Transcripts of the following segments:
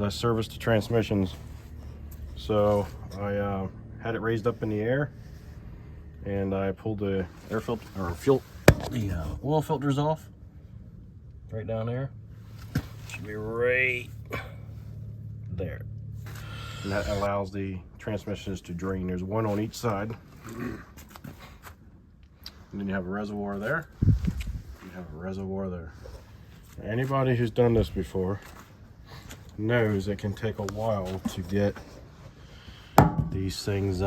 I service the transmissions. So I had it raised up in the air, and I pulled the air filter or the oil filters off right down there. Should be right there, and that allows the transmissions to drain. There's one on each side, and then you have a reservoir there. You have a reservoir there. Anybody who's done this before knows it can take a while to get these things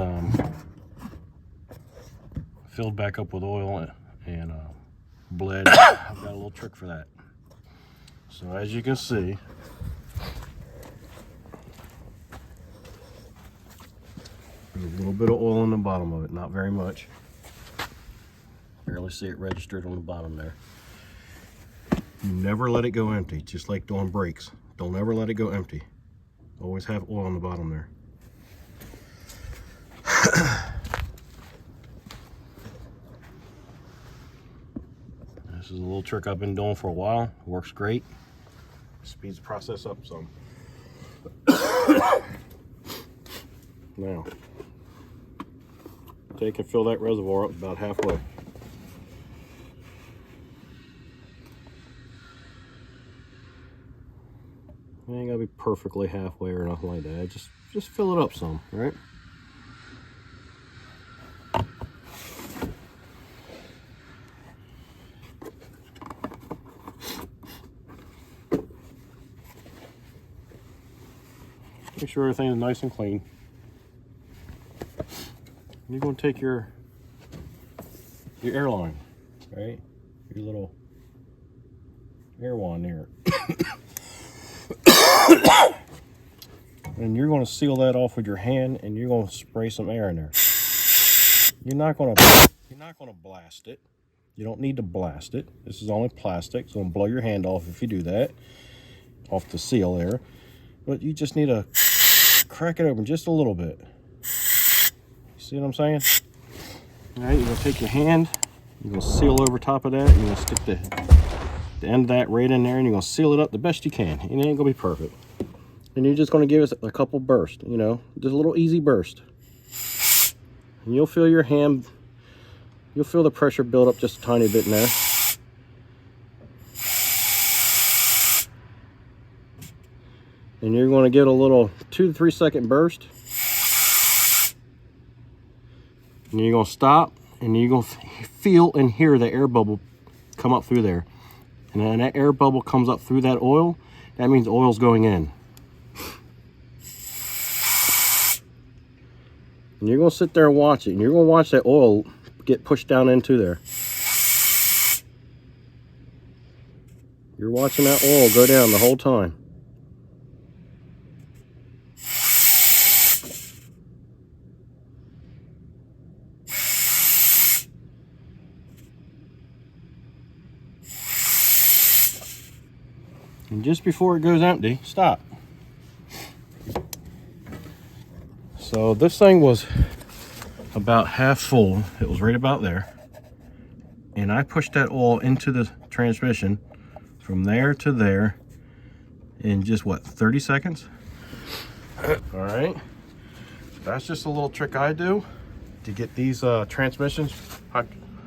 filled back up with oil and bled. I've got a little trick for that. So as you can see, there's a little bit of oil in the bottom of it, not very much. Barely see it registered on the bottom there. You never let it go empty, just like doing brakes. Don't ever let it go empty. Always have oil on the bottom there. This is a little trick I've been doing for a while. It works great. Speeds the process up some. Now, take and fill that reservoir up about halfway. It ain't gotta be perfectly halfway or nothing like that. Just fill it up some, right? Make sure everything is nice and clean. You're going to take your airline, right? Your little air wand there. And you're going to seal that off with your hand, and you're going to spray some air in there. You're not going to blast it. You don't need to blast it. This is only plastic. It's going to blow your hand off if you do that, off the seal there. But you just need to crack it open just a little bit. See what I'm saying? All right, you're going to take your hand, you're going to seal over top of that, you're going to stick the end of that right in there, and you're going to seal it up the best you can. It ain't going to be perfect. And you're just going to give it a couple bursts, you know, just a little easy burst. And you'll feel your hand, you'll feel the pressure build up just a tiny bit in there. And you're going to get a little 2 to 3 second burst. And you're going to stop, and you're going to feel and hear the air bubble come up through there. And then that air bubble comes up through that oil, that means oil's going in. And you're going to sit there and watch it, and you're going to watch that oil get pushed down into there. You're watching that oil go down the whole time. And just before it goes empty, stop. So this thing was about half full. It was right about there. And I pushed that oil into the transmission from there to there in just what, 30 seconds? All right. That's just a little trick I do to get these transmissions,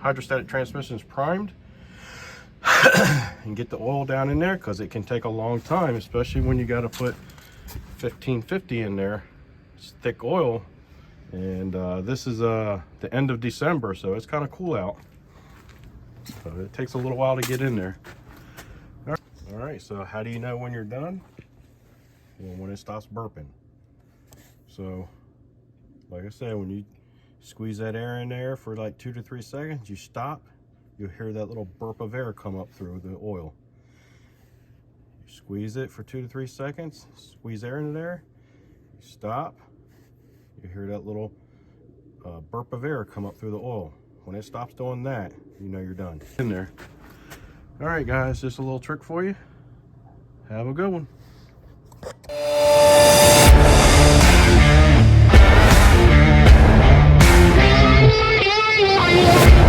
hydrostatic transmissions, primed. And get the oil down in there, because it can take a long time, especially when you got to put 1550 in there. It's thick oil, and this is the end of December, so it's kind of cool out, so it takes a little while to get in there. All right, so how do you know when you're done? Well, when it stops burping. So like I said, when you squeeze that air in there for like 2 to 3 seconds, you stop, you'll hear that little burp of air come up through the oil. You squeeze it for 2 to 3 seconds, squeeze air into there, you stop, you hear that little burp of air come up through the oil. When it stops doing that, you know you're done. In there. All right, guys, just a little trick for you. Have a good one.